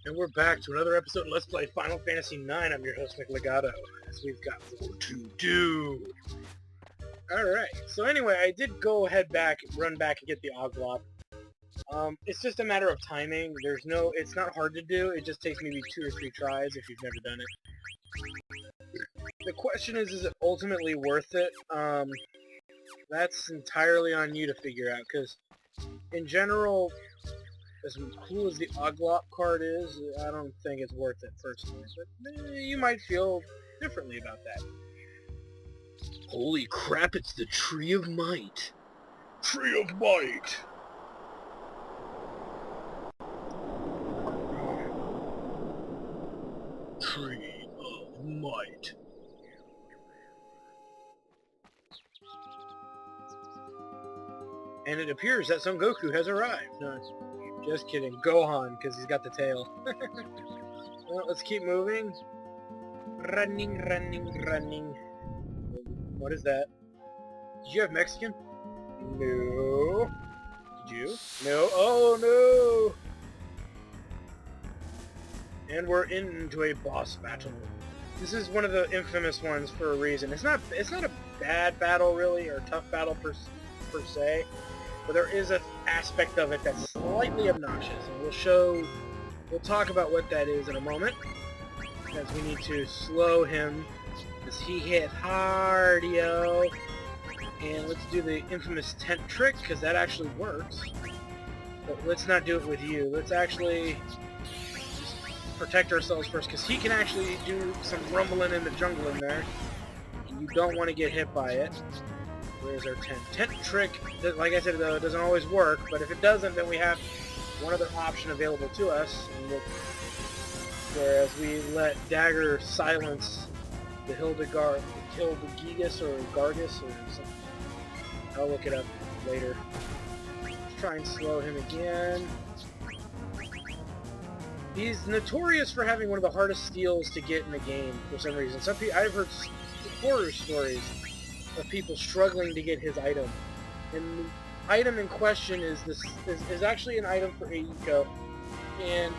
And we're back to another episode of Let's Play Final Fantasy IX. I'm your host, Nick Legato, as we've got more to do. Alright, so anyway, I did go run back and get the Oglop. It's just a matter of timing. It's not hard to do, it just takes maybe 2 or 3 tries if you've never done it. The question is it ultimately worth it? That's entirely on you to figure out, because in general, as cool as the Oglop card is, I don't think it's worth it personally, but you might feel differently about that. Holy crap, it's the Tree of Might! Tree of Might! Tree of Might. And it appears that Son Goku has arrived. No, just kidding. Gohan, because he's got the tail. Well, let's keep moving. Running. What is that? Did you have Mexican? No. Did you? No. Oh, no! And we're into a boss battle. This is one of the infamous ones for a reason. It's not a bad battle, really, or a tough battle per se. But there is an aspect of it that's slightly obnoxious, and we'll talk about what that is in a moment, because we need to slow him, because he hit hard, yo. And let's do the infamous tent trick, because that actually works. But let's not do it with you. Let's actually just protect ourselves first, because he can actually do some rumbling in the jungle in there, and you don't want to get hit by it. Where's our tent? Tent trick, like I said, though, it doesn't always work, but if it doesn't, then we have one other option available to us, whereas we let Dagger silence the Hildegigas or Gargus or something. I'll look it up later. Let's try and slow him again. He's notorious for having one of the hardest steals to get in the game for some reason. I've heard horror stories of people struggling to get his item. And the item in question is actually an item for Eiko. And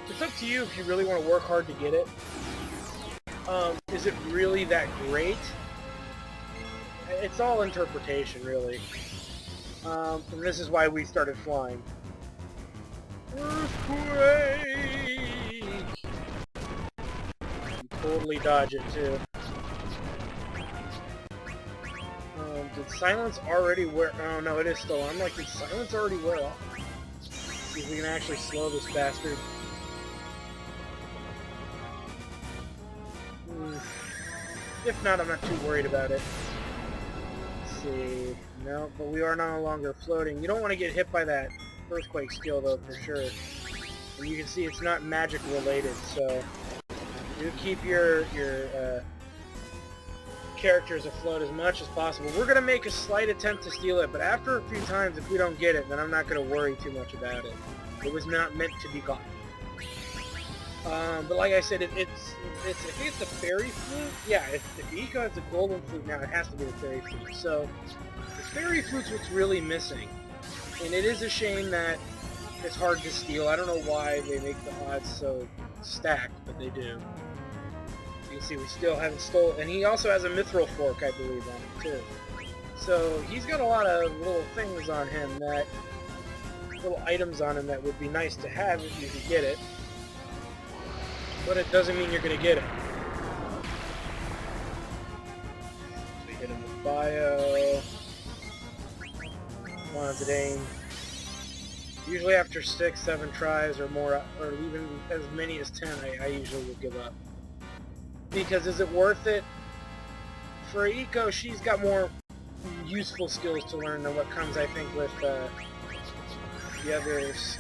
it's up to you if you really want to work hard to get it. Is it really that great? It's all interpretation, really. And this is why we started flying. Earthquake! You totally dodge it, too. Did silence already wear... Oh, no, it is still on. Like, did silence already wear off? See if we can actually slow this bastard. If not, I'm not too worried about it. Let's see. No, but we are no longer floating. You don't want to get hit by that earthquake skill, though, for sure. And you can see it's not magic related, so... You keep your characters afloat as much as possible. We're going to make a slight attempt to steal it, but after a few times, if we don't get it, then I'm not going to worry too much about it. It was not meant to be gotten. But like I said, I think it's the fairy flute. Yeah, if Eiko has the golden flute now, it has to be the fairy flute. So, the fairy flute's what's really missing. And it is a shame that it's hard to steal. I don't know why they make the odds so stacked, but they do. You can see we still haven't stolen, and he also has a mithril fork, I believe, on him too. So he's got a lot of little things on him little items on him that would be nice to have if you could get it. But it doesn't mean you're going to get it. We hit him with bio. Come on, Zidane. Usually after 6, 7 tries or more, or even as many as 10, I usually will give up. Because is it worth it? For Eiko, she's got more useful skills to learn than what comes, I think, with the others.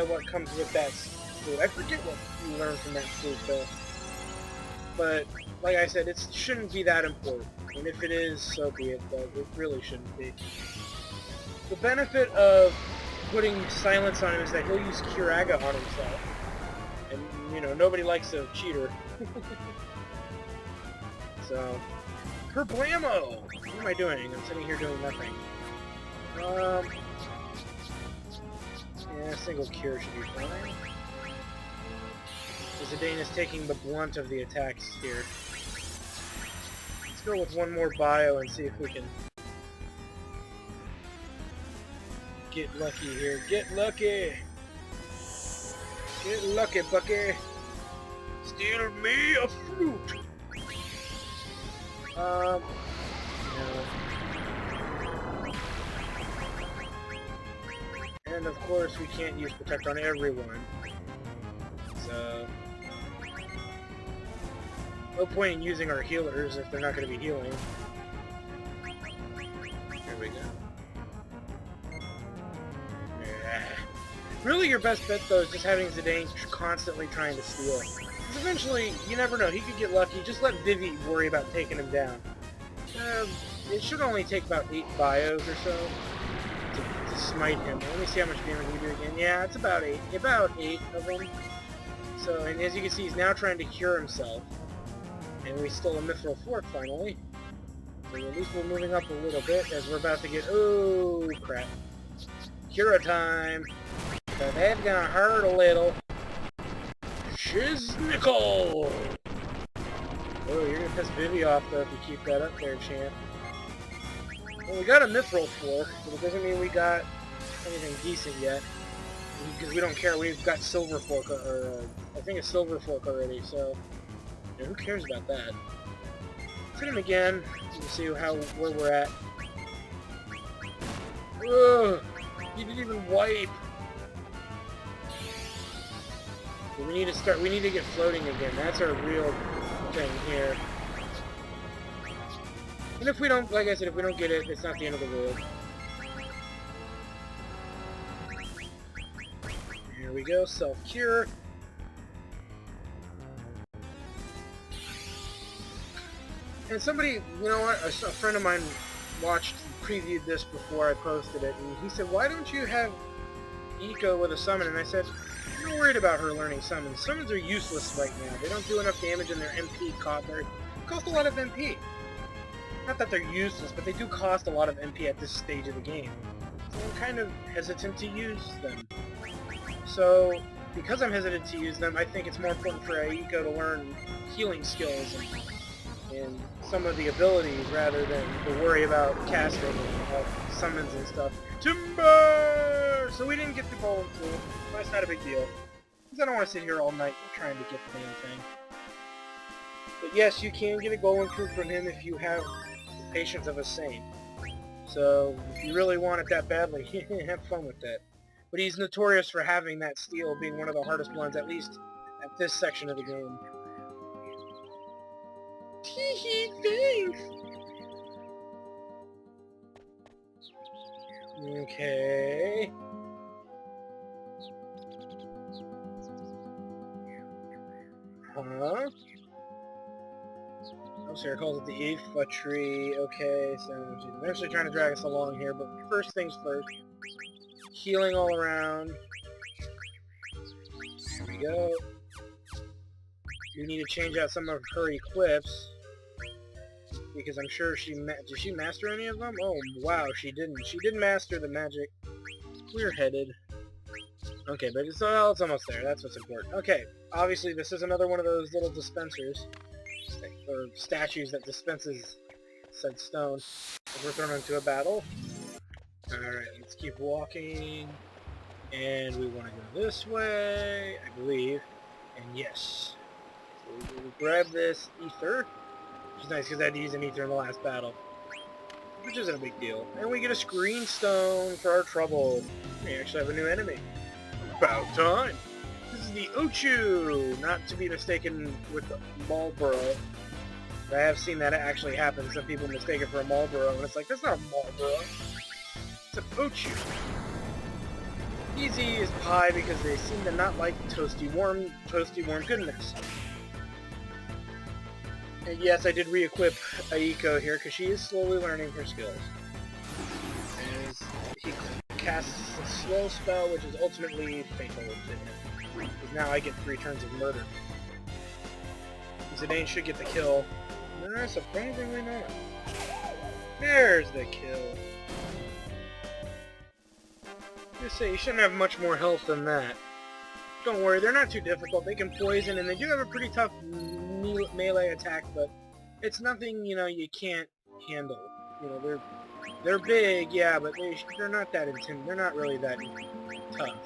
What comes with that flute. I forget what you learn from that flute, though. But, like I said, it shouldn't be that important. And if it is, so be it, but it really shouldn't be. The benefit of putting silence on him is that he'll use Curaga on himself. And, you know, nobody likes a cheater. So, Kerblamo! What am I doing? I'm sitting here doing nothing. Yeah, single cure should be fine. Zidane is taking the blunt of the attacks here. Let's go with one more bio and see if we can get lucky here. Get lucky! Get lucky, Bucky! Steal me a fruit! No. And of course we can't use Protect on everyone. So... no point in using our healers if they're not going to be healing. Here we go. Yeah. Really your best bet though is just having Zidane constantly trying to steal. Because eventually, you never know, he could get lucky. Just let Vivi worry about taking him down. It should only take about 8 bios or so to smite him. Let me see how much damage we do again. Yeah, it's about 8. About 8 of them. So, and as you can see, he's now trying to cure himself. And we stole a Mithril Fork finally. So at least we're moving up a little bit as we're about to get... oh, crap. Cura time. So that's gonna hurt a little. Shiznickel! Oh, you're gonna piss Vivi off though if you keep that up there, champ. Well, we got a Mithril Fork, but it doesn't mean we got anything decent yet. Because we don't care, we've got Silver Fork, or I think a Silver Fork already, so... yeah, who cares about that? Let's hit him again, to see where we're at. Ugh! He didn't even wipe! But we need to get floating again, that's our real thing here. And if we don't, like I said, if we don't get it, it's not the end of the world. Here we go, self-cure. And somebody, you know what, a friend of mine previewed this before I posted it, and he said, why don't you have Eco with a summon? And I said, I'm not worried about her learning summons. Summons are useless right now. They don't do enough damage and their MP cost a lot of MP. Not that they're useless, but they do cost a lot of MP at this stage of the game. So I'm kind of hesitant to use them. So, because I'm hesitant to use them, I think it's more important for Aiko to learn healing skills and some of the abilities rather than to worry about casting and summons and stuff. Timber! So we didn't get the golem tool. That's not a big deal. Because I don't want to sit here all night trying to get the damn thing. But yes, you can get a golem fruit from him if you have the patience of a saint. So, if you really want it that badly, have fun with that. But he's notorious for having that steal being one of the hardest ones, at least at this section of the game. Tee-hee, thanks! Okay... huh? Oh, Sarah calls it the Aoife tree. Okay, so she's eventually trying to drag us along here, but first things first. Healing all around. There we go. We need to change out some of her equips. Because I'm sure did she master any of them? Oh, wow, she didn't. She didn't master the magic. Clear-headed. Okay, but it's almost there. That's what's important. Okay, obviously this is another one of those little dispensers. Or statues that dispenses said stone. We're thrown into a battle. Alright, let's keep walking. And we want to go this way, I believe. And yes. So we'll grab this ether. Which is nice because I had to use an ether in the last battle. Which isn't a big deal. And we get a screen stone for our trouble. We actually have a new enemy. About time! This is the Uchu! Not to be mistaken with the Marlboro. I have seen that actually happen. Some people mistake it for a Marlboro, and it's like, that's not a Marlboro. It's an Uchu. Easy as pie because they seem to not like toasty warm goodness. And yes, I did re-equip Aiko here because she is slowly learning her skills. As he casts a slow spell, which is ultimately fatal to him. Because now I get 3 turns of murder. Zidane should get the kill. No, surprisingly not. There's the kill. Just say, you shouldn't have much more health than that. don't worry, they're not too difficult. They can poison, and they do have a pretty tough melee attack, but it's nothing, you know, you can't handle. You know, they're big, yeah, but they're not that intense. They're not really that tough.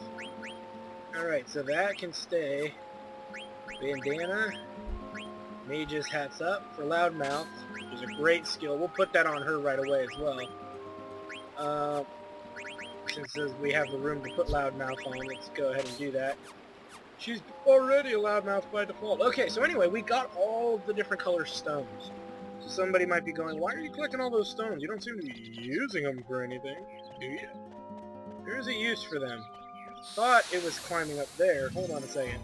Alright, so that can stay. Bandana. Mage's hat's up for Loudmouth, which is a great skill. We'll put that on her right away as well. Since we have the room to put Loudmouth on, let's go ahead and do that. She's already a Loudmouth by default. Okay, so anyway, we got all the different color stones. So somebody might be going, why are you collecting all those stones? You don't seem to be using them for anything, do you? There's a use for them. Thought it was climbing up there. Hold on a second.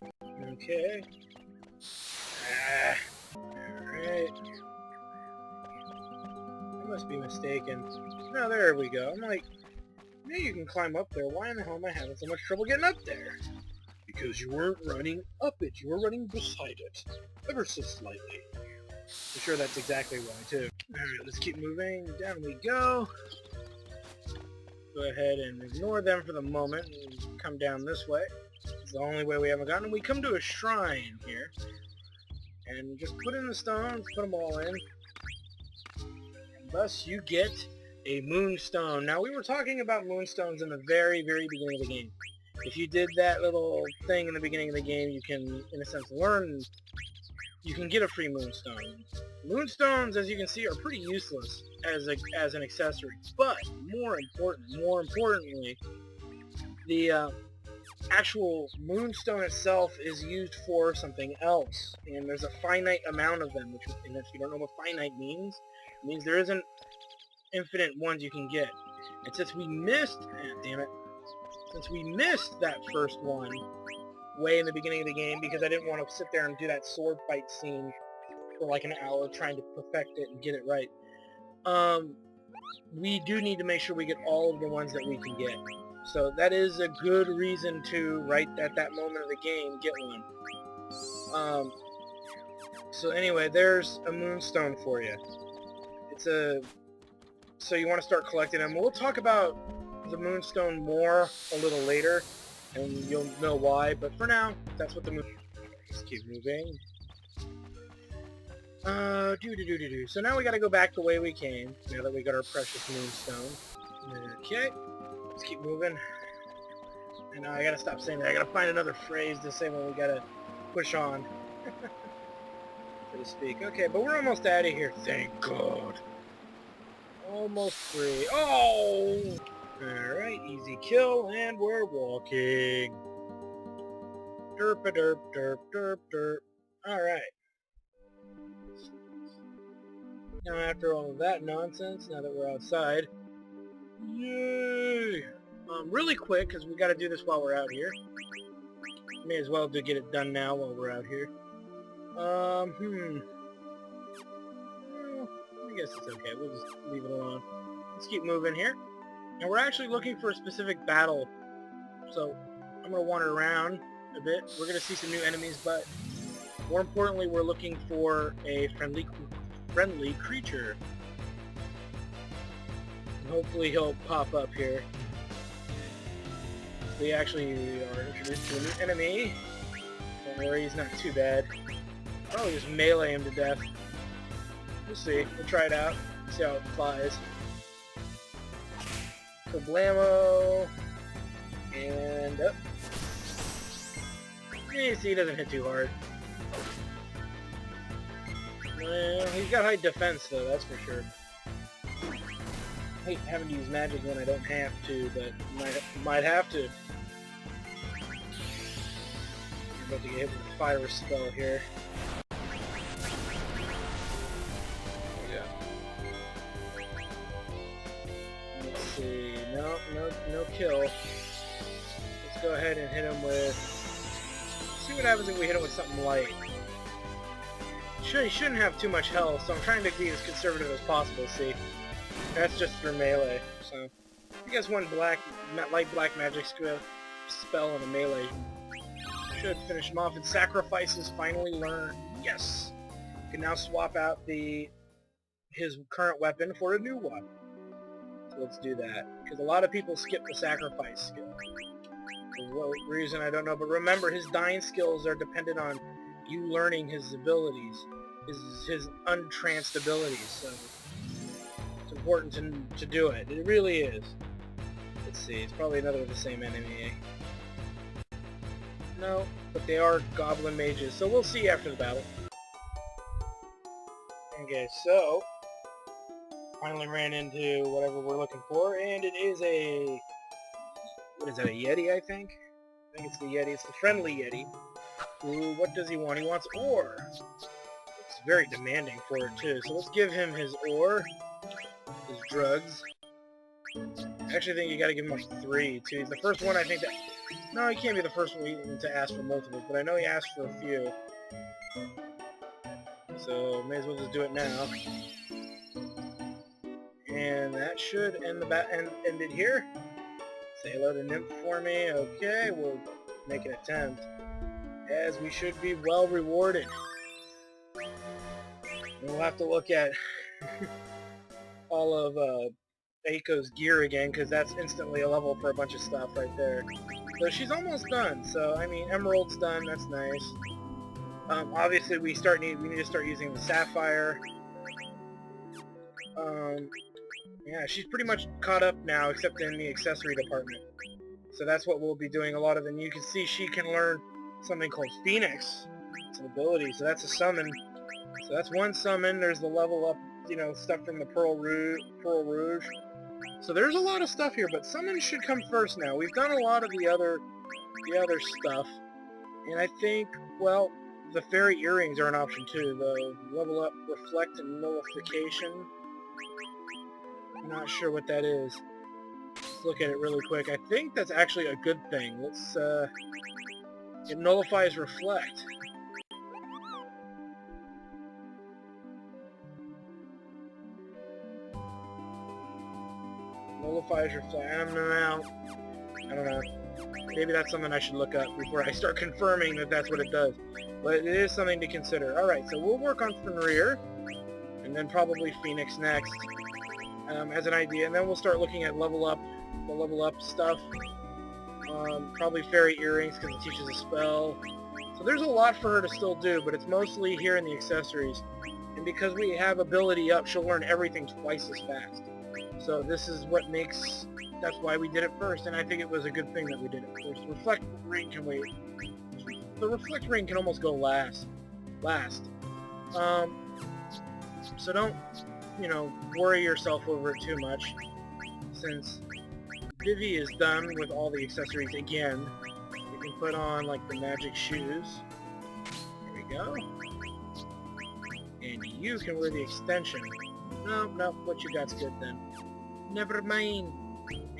Okay. Alright. I must be mistaken. No, there we go. I'm like, maybe you can climb up there. Why in the hell am I having so much trouble getting up there? Because you weren't running up it. You were running beside it. Ever so slightly. I'm sure that's exactly why, too. Alright, let's keep moving. Down we go. Go ahead and ignore them for the moment and come down this way. It's the only way we haven't gotten. We come to a shrine here. And just put in the stones, put them all in. And thus you get a moonstone. Now we were talking about moonstones in the very, very beginning of the game. If you did that little thing in the beginning of the game, you can, in a sense, learn. You can get a free moonstone. Moonstones, as you can see, are pretty useless as an accessory. But more importantly, the actual moonstone itself is used for something else, and there's a finite amount of them. And if you don't know what finite means, it means there isn't infinite ones you can get. And since we missed, since we missed that first one way in the beginning of the game because I didn't want to sit there and do that sword fight scene for like an hour trying to perfect it and get it right, we do need to make sure we get all of the ones that we can get. So that is a good reason to, right at that moment of the game, get one. So anyway, there's a moonstone for you. So you want to start collecting them. We'll talk about the moonstone more a little later, and you'll know why, but for now, that's what the moon... Let's keep moving. So now we gotta go back the way we came, now that we got our precious moonstone. Okay, let's keep moving. And now I gotta stop saying that. I gotta find another phrase to say when we gotta push on, so to speak. Okay, but we're almost out of here, thank God. Almost free. Oh! Alright, easy kill, and we're walking. Derp-a-derp, derp, derp, derp. Alright. Now after all of that nonsense, now that we're outside, yay! Really quick, because we gotta do this while we're out here. May as well get it done now while we're out here. Well, I guess it's okay, we'll just leave it alone. Let's keep moving here. And we're actually looking for a specific battle, so I'm going to wander around a bit. We're going to see some new enemies, but more importantly, we're looking for a friendly creature. And hopefully he'll pop up here. We actually are introduced to a new enemy. Don't worry, he's not too bad. Oh, just melee him to death. We'll see. We'll try it out. See how it flies. So blammo, and up. You see, he doesn't hit too hard. Well, he's got high defense though, that's for sure. I hate having to use magic when I don't have to, but might have to. I'm about to get hit with a fire spell here. No kill. Let's go ahead and hit him with... See what happens if we hit him with something light. He shouldn't have too much health, so I'm trying to be as conservative as possible, see? That's just for melee, so... I guess one light black magic spell and a melee should finish him off, and sacrifices finally learned. Yes! You can now swap out his current weapon for a new one. Let's do that, because a lot of people skip the sacrifice skill. For what reason, I don't know. But remember, his dying skills are dependent on you learning his abilities, his untranced abilities. So it's important to do it. It really is. Let's see. It's probably another of the same enemy. No, but they are goblin mages. So we'll see after the battle. Okay, so finally ran into whatever we're looking for, and it is a... What is that, a Yeti, I think? I think it's the Yeti. It's the friendly Yeti. Ooh, what does he want? He wants ore. It's very demanding for it, too. So let's give him his ore, his drugs. I actually think you gotta give him like 3, too. The first one, I think that... No, he can't be the first one to ask for multiples, but I know he asked for a few. So, may as well just do it now. And that should end end it here. Say hello to Nymph for me. Okay, we'll make an attempt, as we should be well rewarded. And we'll have to look at all of Aiko's gear again, because that's instantly a level for a bunch of stuff right there. So she's almost done. So I mean, Emerald's done. That's nice. Obviously, we need to start using the Sapphire. Yeah, she's pretty much caught up now, except in the accessory department. So that's what we'll be doing a lot of. And you can see she can learn something called Phoenix. It's an ability, so that's a summon. So that's one summon. There's the level up, you know, stuff from the Pearl Rouge. So there's a lot of stuff here, but summon should come first now. We've done a lot of the other stuff, and I think, well, the fairy earrings are an option too. The level up, reflect, and nullification. I'm not sure what that is. Let's look at it really quick. I think that's actually a good thing. Let's, it nullifies reflect. Nullifies reflect. I don't know. Maybe that's something I should look up before I start confirming that that's what it does. But it is something to consider. Alright, so we'll work on Fenrir, and then probably Phoenix next, as an idea. And then we'll start looking at the level up stuff. Probably fairy earrings, because it teaches a spell. So there's a lot for her to still do, but it's mostly here in the accessories. And because we have ability up, she'll learn everything twice as fast. So this is what makes... That's why we did it first, and I think it was a good thing that we did it first. Reflect ring can wait. The reflect ring can almost go last. So don't, you know, worry yourself over it too much, since Vivi is done with all the accessories again. You can put on, like, the magic shoes. There we go. And you can wear the extension. No, what you got's good then. Never mind.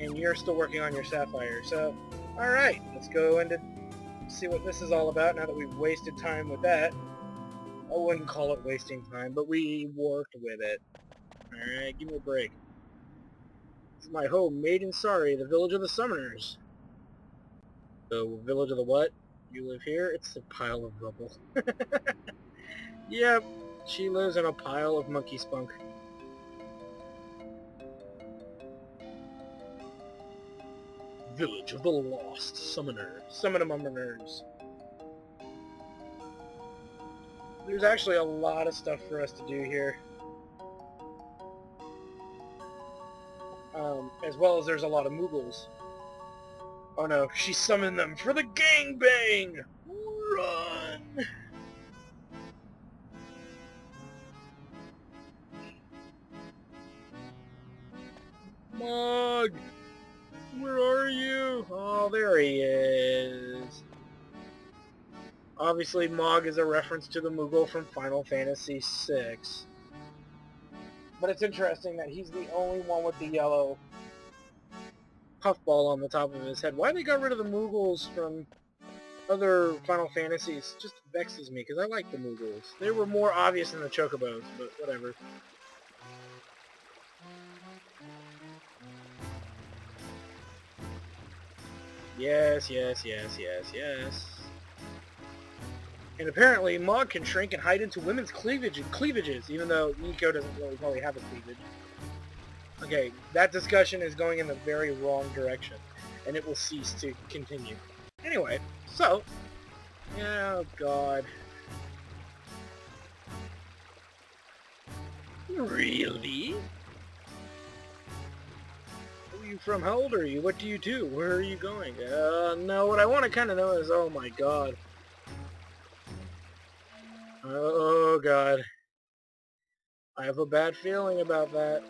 And you're still working on your Sapphire. So, alright, let's go and see what this is all about now that we've wasted time with that. I wouldn't call it wasting time, but we worked with it. Alright, give me a break. This is my home, Maiden Sari, the village of the Summoners. The village of the what? You live here? It's a pile of rubble. Yep, she lives in a pile of monkey spunk. Village of the Lost Summoners. Summoners. There's actually a lot of stuff for us to do here. As well as there's a lot of Moogles. Oh no, she summoned them for the gangbang! Run! Mog! Where are you? Oh, there he is. Obviously, Mog is a reference to the Moogle from Final Fantasy VI. But it's interesting that he's the only one with the yellow puffball on the top of his head. Why they got rid of the Moogles from other Final Fantasies just vexes me, because I like the Moogles. They were more obvious in the Chocobos, but whatever. Yes. And apparently, Mog can shrink and hide into women's cleavages, even though Nico doesn't really probably have a cleavage. Okay, that discussion is going in the very wrong direction. and it will cease to continue. Anyway, so, oh god. Really? Where are you from? How old are you? What do you do? Where are you going? No, what I want to kind of know is, oh my god. Oh god. I have a bad feeling about that.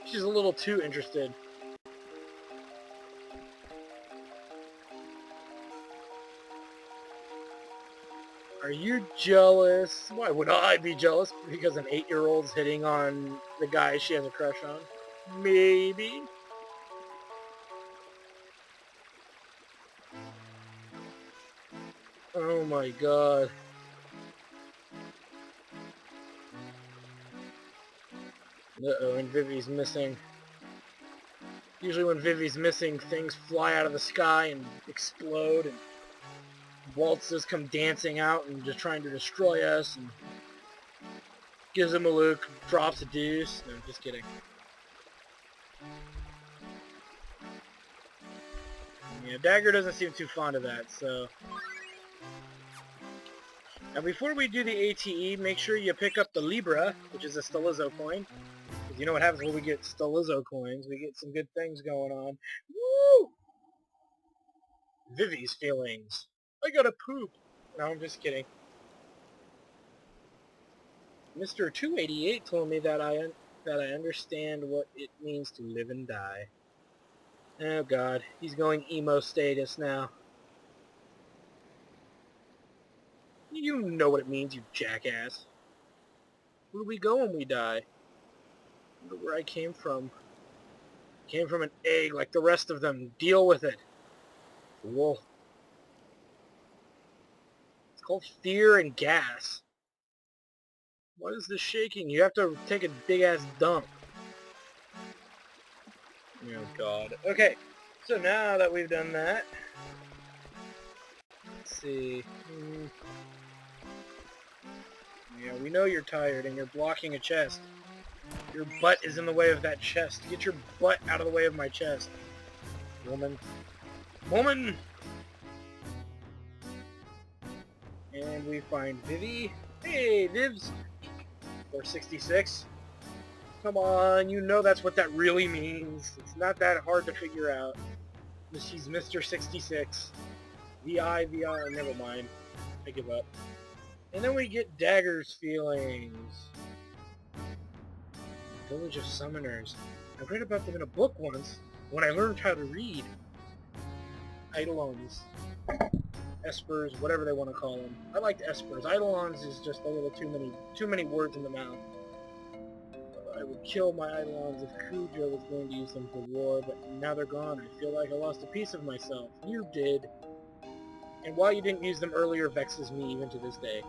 She's a little too interested. Are you jealous? Why would I be jealous? Because an 8-year-old's hitting on the guy she has a crush on? Maybe. Oh my god. Uh-oh, and Vivi's missing. Usually when Vivi's missing, things fly out of the sky and explode, and waltzes come dancing out and just trying to destroy us, and gives him a look, drops a deuce. No, just kidding. Yeah, Dagger doesn't seem too fond of that, so... Now before we do the ATE, make sure you pick up the Libra, which is a Stelizzo coin. Because you know what happens when we get Stelizzo coins, we get some good things going on. Woo! Vivi's feelings. I gotta poop. No, I'm just kidding. Mr. 288 told me that I understand what it means to live and die. Oh god, he's going emo status now. You know what it means, you jackass. Where do we go when we die? I wonder where I came from. Came from an egg like the rest of them. Deal with it. Cool. It's called fear and gas. What is this shaking? You have to take a big-ass dump. Oh god. Okay, so now that we've done that, let's see. Yeah, we know you're tired and you're blocking a chest. Your butt is in the way of that chest. Get your butt out of the way of my chest. Woman. Woman! And we find Vivi. Hey, Vivs! 466. Come on, you know that's what that really means. It's not that hard to figure out. She's Mr. 66. VI, never mind. I give up. And then we get Dagger's feelings. Village of Summoners. I read about them in a book once, when I learned how to read. Eidolons. Espers, whatever they want to call them. I liked Espers. Eidolons is just a little too many words in the mouth. I would kill my Eidolons if Kujo was going to use them for war, but now they're gone. I feel like I lost a piece of myself. You did. And why you didn't use them earlier vexes me even to this day.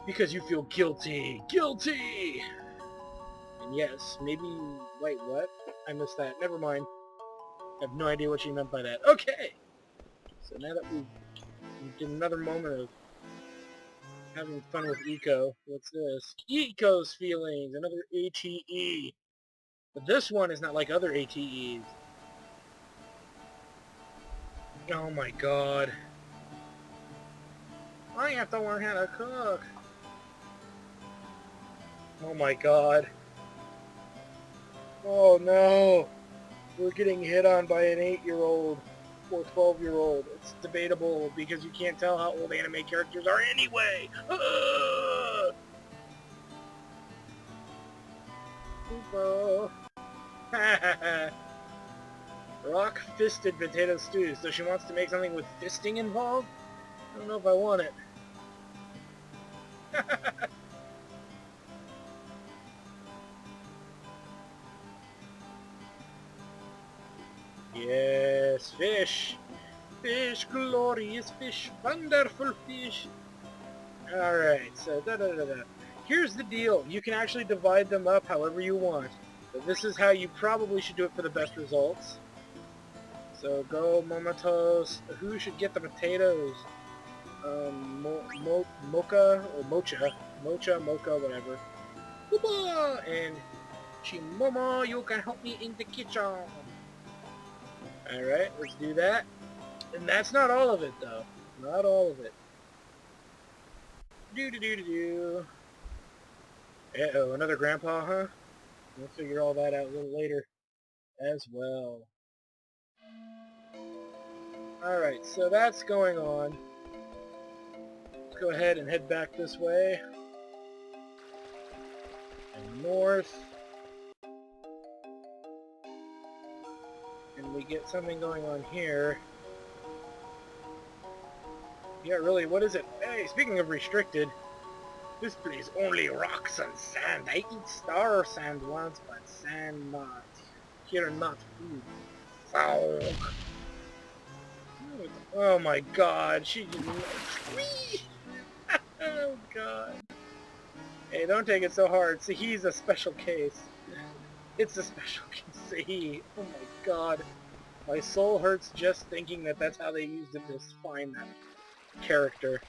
Because you feel guilty. Guilty! And yes, maybe... Wait, what? I missed that. Never mind. I have no idea what she meant by that. Okay! So now that we did another moment of having fun with Eco, what's this? Eco's feelings! Another ATE! But this one is not like other ATEs. Oh my god. I have to learn how to cook. Oh my god. Oh no. We're getting hit on by an 8-year-old or 12-year-old. It's debatable because you can't tell how old anime characters are anyway. Rock-fisted potato stew. So she wants to make something with fisting involved? I don't know if I want it. Yes, fish. Fish, glorious fish, wonderful fish. Alright, so Here's the deal. You can actually divide them up however you want. But this is how you probably should do it for the best results. So go Momotos. Who should get the potatoes? Mocha or Mocha. Mocha, Mocha, whatever. And Chimomo, you can help me in the kitchen. Alright, let's do that. And that's not all of it, though. Not all of it. Do-do-do-do-do. Uh-oh, another grandpa, huh? We'll figure all that out a little later as well. Alright, so that's going on. Let's go ahead and head back this way. And north. And we get something going on here. Yeah, really, what is it? Hey, speaking of restricted, this place only rocks and sand. I eat star sand once, but sand not. Here not food. Foul. Oh my god, she just... Oh god. Hey, don't take it so hard. See, he's a special case. It's a special case. See, oh my god. My soul hurts just thinking that that's how they used it to find that character.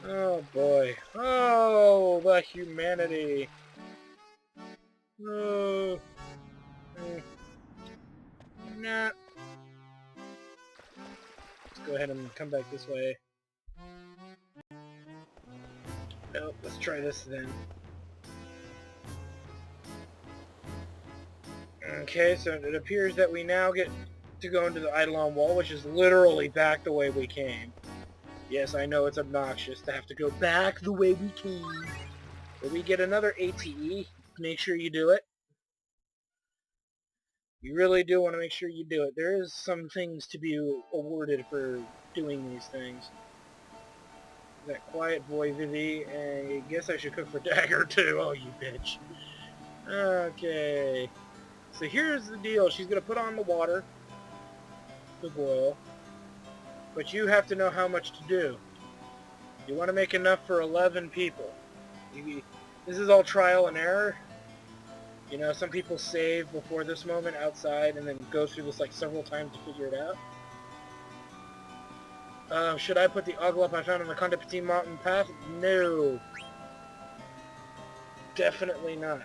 Oh boy. Oh, the humanity. Oh. Nah. Let's go ahead and come back this way. Nope, let's try this then. Okay, so it appears that we now get to go into the Eidolon Wall, which is literally back the way we came. Yes, I know it's obnoxious to have to go back the way we came. But we get another ATE. Make sure you do it. You really do want to make sure you do it. There is some things to be awarded for doing these things. That quiet boy, Vivi, and I guess I should cook for Dagger too. Oh, you bitch. Okay. So here's the deal. She's going to put on the water to boil. But you have to know how much to do. You want to make enough for 11 people. This is all trial and error. You know, some people save before this moment outside and then go through this like several times to figure it out. Should I put the oglop I found on the Conde Petit mountain path? No. Definitely not.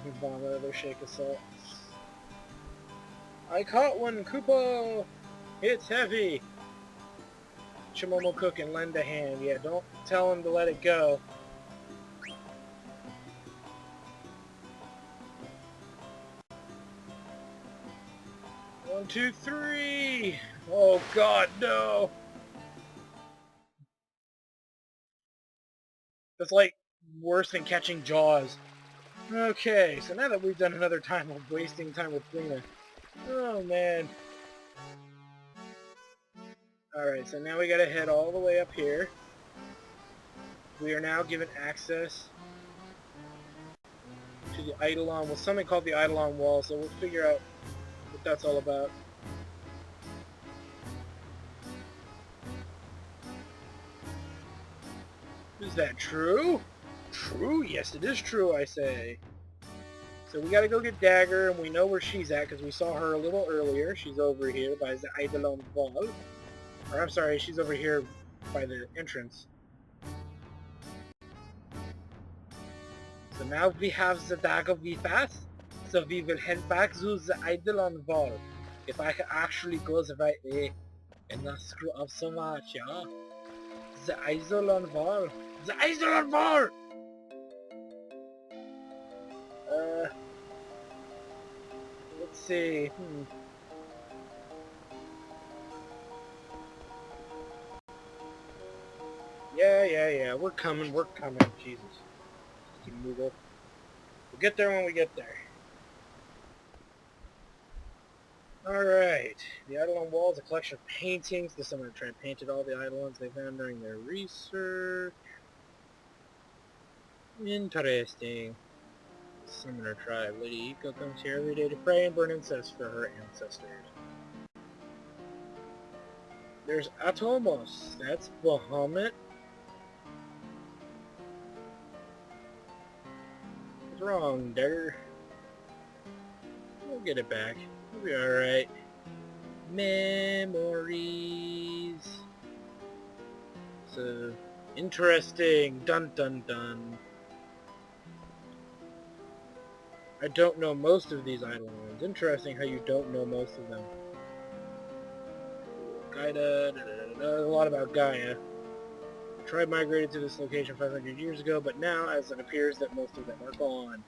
Move on, another shake of salt. I caught one, Koopa! It's heavy! Chimomo cook and lend a hand. Yeah, don't tell him to let it go. 1, 2, 3! Oh god, no! That's like worse than catching Jaws. Okay, so now that we've done another time of wasting time with Lena. Oh man. Alright, so now we gotta head all the way up here. We are now given access to the Eidolon, well, something called the Eidolon Wall, so we'll figure out what that's all about. Is that true? True? Yes, it is true, I say. So we gotta go get Dagger, and we know where she's at, because we saw her a little earlier. She's over here by the Eidolon Wall. Or, I'm sorry, she's over here by the entrance. So now we have the Dagger with us, so we will head back to the Eidolon Wall. If I can actually go the right way, and not screw up so much, yeah? The Eidolon Wall. The Eidolon Wall! Let's see. Yeah. We're coming. Jesus. We'll get there when we get there. Alright. The Eidolon Wall is a collection of paintings. This summoner tribe painted all the Eidolons they found during their research. Interesting. Summoner tribe. Lady Iko comes here every day to pray and burn incense for her ancestors. There's Atomos. That's Bahamut. What's wrong, Dagger? We'll get it back. We'll be alright. Memories. So, interesting. Dun dun dun. I don't know most of these islands. Interesting how you don't know most of them. Gaia, a lot about Gaia. The tribe migrated to this location 500 years ago, but now, as it appears that most of them are gone.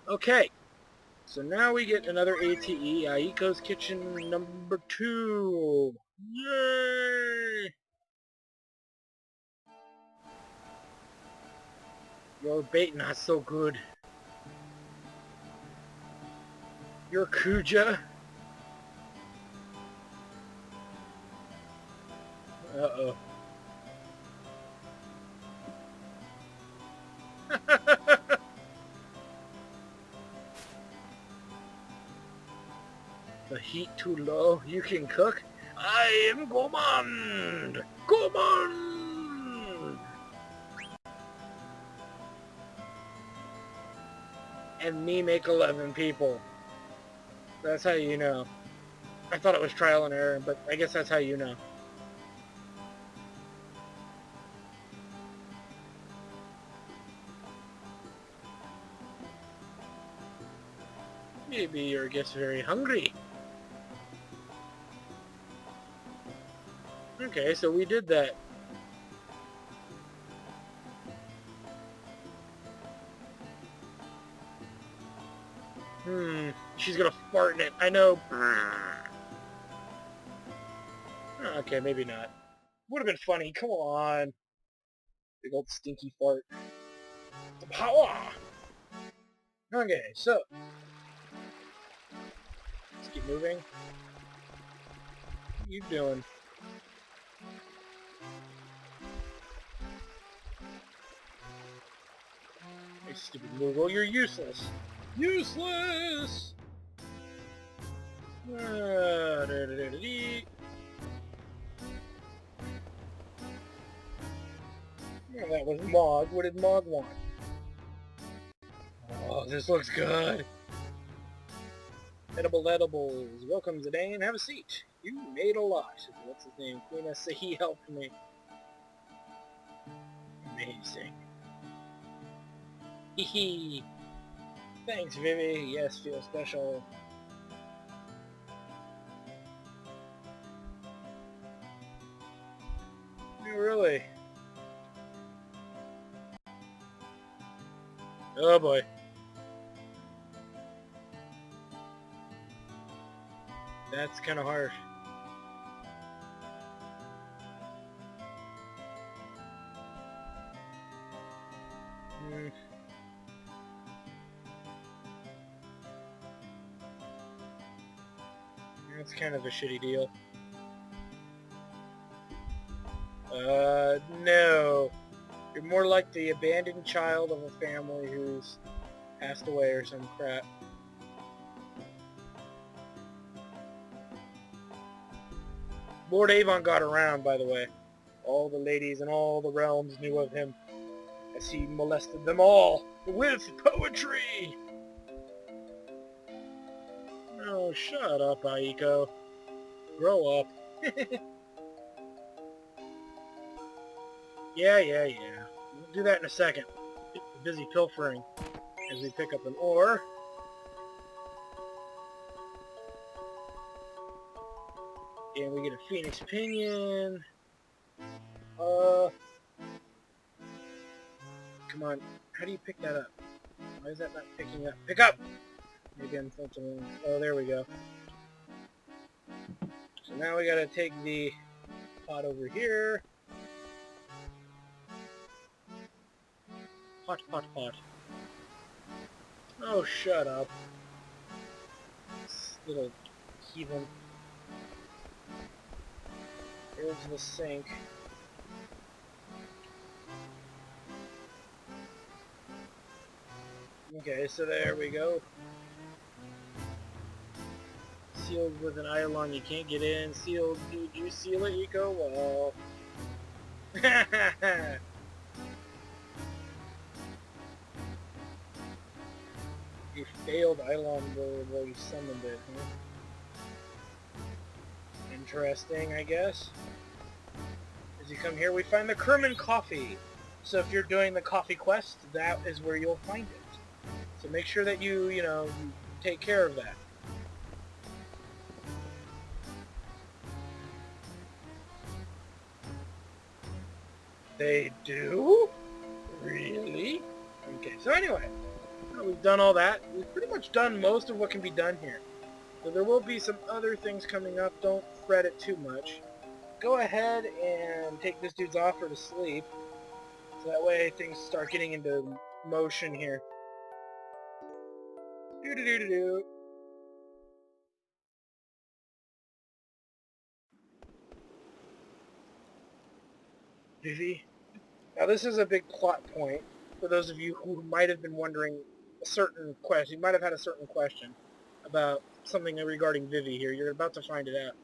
Okay, so now we get another ATE, Aiko's Kitchen number 2. Yay! Your bait not so good. Your Kuja. Uh-oh. The heat too low. You can cook? I am Gourmand! Gourmand! And me make 11 people. That's how you know. I thought it was trial and error, but I guess that's how you know. Maybe you're just very hungry. Okay, so we did that. She's gonna fart in it. I know. Okay, maybe not. Would have been funny. Come on. Big old stinky fart. The power! Okay, so. Let's keep moving. What are you doing? Hey, stupid Moogle, you're useless! Useless! Yeah, that was Mog. What did Mog want? Oh, this looks good! Edibles. Welcome, Zidane. Have a seat. You made a lot. What's his name? Queen Sahi helped me. Amazing. Hee. Thanks, Vivi. Yes, feel special. Really? Oh boy. That's kind of harsh. That's kind of a shitty deal. No. You're more like the abandoned child of a family who's passed away or some crap. Lord Avon got around, by the way. All the ladies in all the realms knew of him, as he molested them all with poetry! Oh, shut up, Aiko. Grow up. Yeah. We'll do that in a second. We're busy pilfering as we pick up an ore. And we get a Phoenix Pinion. Come on. How do you pick that up? Why is that not picking up? Pick up! Maybe I'm thinking... Oh, there we go. So now we gotta take the pot over here. Pot. Oh, shut up. This little heathen. Here's the sink. Okay, so there we go. Sealed with an Eidolon, you can't get in. Sealed, did you seal it, Eco? Well... You failed Eidolon while you summoned it, huh? Interesting, I guess. As you come here, we find the Kerman Coffee. So if you're doing the coffee quest, that is where you'll find it. So make sure that you take care of that. They do? Really? Okay, so anyway, we've done all that. We've pretty much done most of what can be done here. So there will be some other things coming up. Don't fret it too much. Go ahead and take this dude's offer to sleep. So that way things start getting into motion here. Do-do-do-do-do. Vivi. Now this is a big plot point for those of you who might have been wondering a certain question. You might have had a certain question about something regarding Vivi here. You're about to find it out.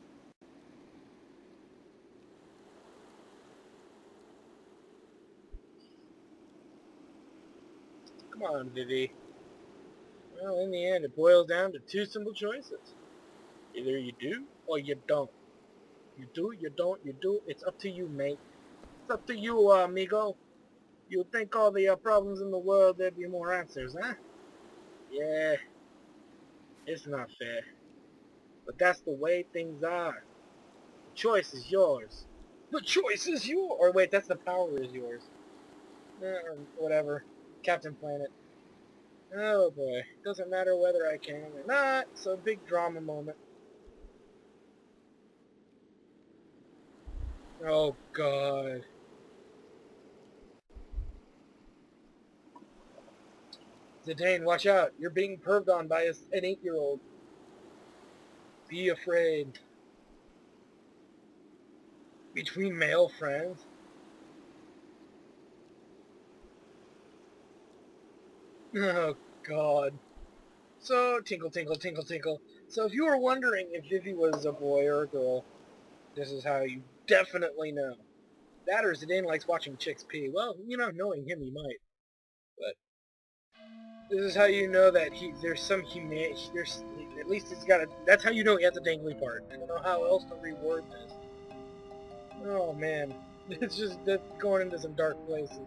Come on, Vivi. Well, in the end, it boils down to two simple choices. Either you do or you don't. You do, you don't, you do. It's up to you, mate. It's up to you, amigo. You think all the problems in the world, there'd be more answers, huh? Yeah. It's not fair. But that's the way things are. The choice is yours. The choice is yours! Or wait, that's the power is yours. Or whatever. Captain Planet. Oh boy. Doesn't matter whether I can or not. So big drama moment. Oh god. Zidane, watch out. You're being perved on by an 8-year-old. Be afraid. Between male friends? Oh god. So, tinkle, tinkle, tinkle, tinkle. So if you were wondering if Vivi was a boy or a girl, this is how you definitely know. That or Zidane likes watching chicks pee. Well, knowing him, he might. But this is how you know that there's some humanity. There's at least it's got a. That's how you know he has a dangly part. I don't know how else to reword this. Oh man, it's just going into some dark places.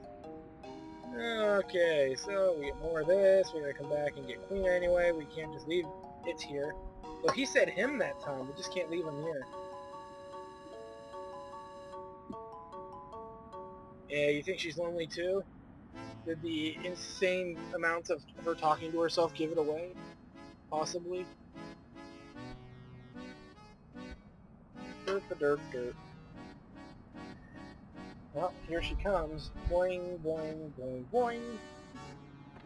Okay, so we get more of this. We're gonna come back and get Queen anyway. We can't just leave it here. Well, he said him that time. We just can't leave him here. Yeah, you think she's lonely too? Did the insane amounts of her talking to herself give it away? Possibly. Derp. Well, here she comes. Boing, boing, boing, boing.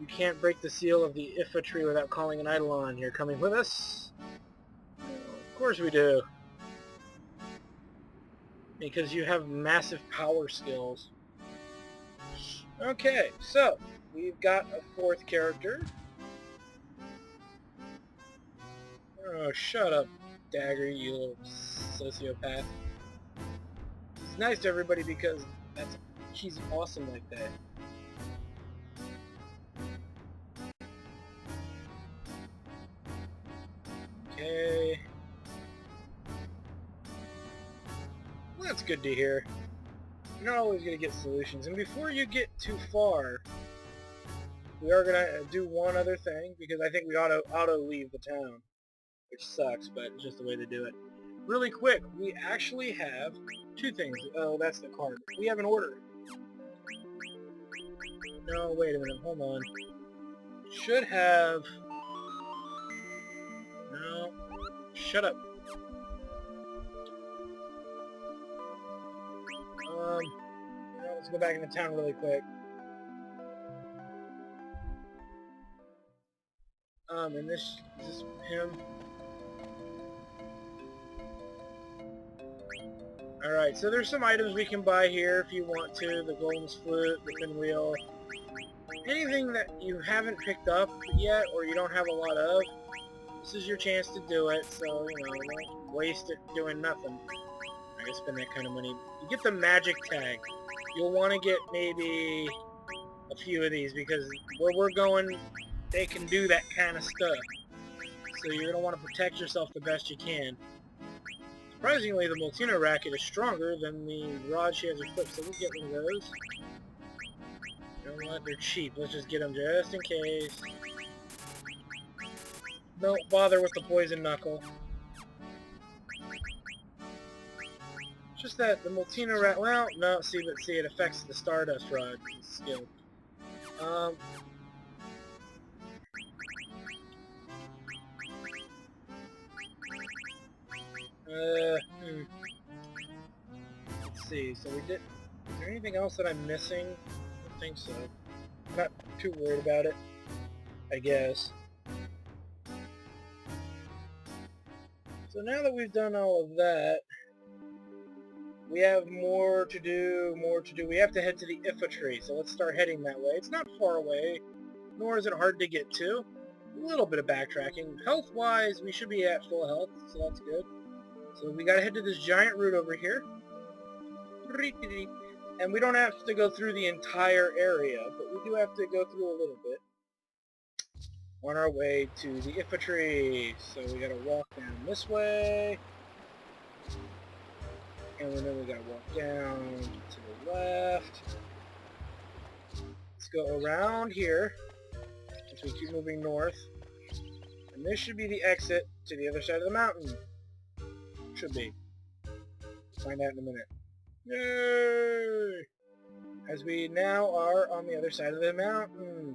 You can't break the seal of the Ifa tree without calling an Eidolon. You're coming with us? Of course we do. Because you have massive power skills. Okay, so we've got a fourth character. Oh, shut up, Dagger, you little sociopath. He's nice to everybody because he's awesome like that. Okay. Well, that's good to hear. You're not always going to get solutions. And before you get too far, we are going to do one other thing, because I think we auto leave the town. Which sucks, but it's just the way to do it. Really quick, we actually have two things. Oh, that's the card. We have an order. No, wait a minute. Hold on. Should have... No. Shut up. Let's go back into town really quick. And this is this him? Alright, so there's some items we can buy here if you want to. The golden flute, the pinwheel. Anything that you haven't picked up yet or you don't have a lot of, this is your chance to do it, so, don't waste it doing nothing. I can spend that kind of money. You get the magic tag. You'll want to get maybe a few of these, because where we're going, they can do that kind of stuff. So you're going to want to protect yourself the best you can. Surprisingly, the Molteno racket is stronger than the rod she has equipped, so we'll get one of those. You know what? They're cheap. Let's just get them just in case. Don't bother with the poison knuckle. It's just that the Molteno rat. Well, no. See, but see, it affects the Stardust Rod skill. Let's see. So we did. Is there anything else that I'm missing? I don't think so. I'm not too worried about it, I guess. So now that we've done all of that, we have more to do, We have to head to the Ifa tree, so let's start heading that way. It's not far away, nor is it hard to get to. A little bit of backtracking. Health-wise, we should be at full health, so that's good. So we gotta head to this giant root over here. And we don't have to go through the entire area, but we do have to go through a little bit on our way to the Ifa tree. So we gotta walk down this way. And then we gotta walk down to the left. Let's go around here as we keep moving north. And this should be the exit to the other side of the mountain. Should be. Find out in a minute. Yay! As we now are on the other side of the mountain.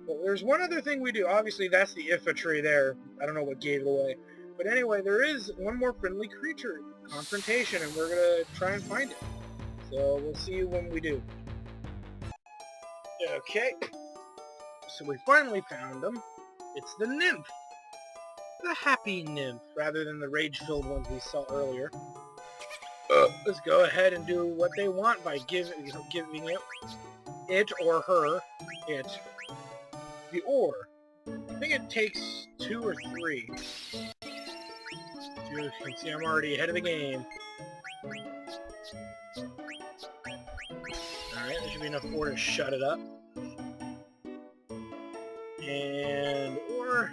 But there's one other thing we do. Obviously, that's the Ifa tree there. I don't know what gave it away. But anyway, there is one more friendly creature. Confrontation, and we're going to try and find it. So we'll see you when we do. Okay. So we finally found them. It's the nymph. The happy nymph, rather than the rage-filled ones we saw earlier. Let's go ahead and do what they want by giving it or her the ore. I think it takes 2 or 3. You can see I'm already ahead of the game. Alright, there should be enough ore to shut it up. And ore.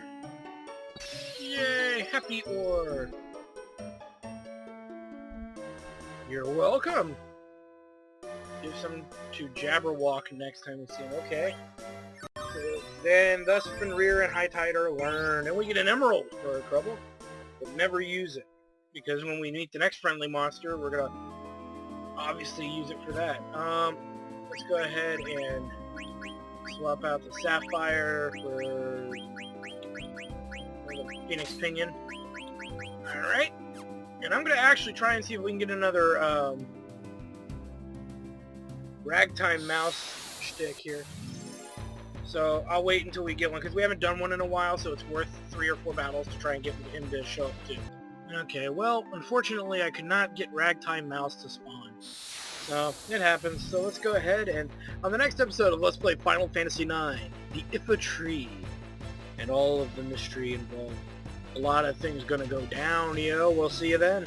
Yay, happy ore. You're welcome. Give some to Jabberwock next time we see him. Okay. So then, thus Fenrir and High Tide are learned. And we get an emerald for our trouble. But never use it. Because when we meet the next friendly monster, we're going to obviously use it for that. Let's go ahead and swap out the Sapphire for the Phoenix Pinion. Alright. And I'm going to actually try and see if we can get another Ragtime Mouse shtick here. So I'll wait until we get one, because we haven't done one in a while, so it's worth 3 or 4 battles to try and get him to show up too. Okay, well, unfortunately I could not get Ragtime Mouse to spawn. So, it happens. So let's go ahead and, on the next episode of Let's Play Final Fantasy IX, the Ifa tree, and all of the mystery involved. A lot of things gonna go down, we'll see you then.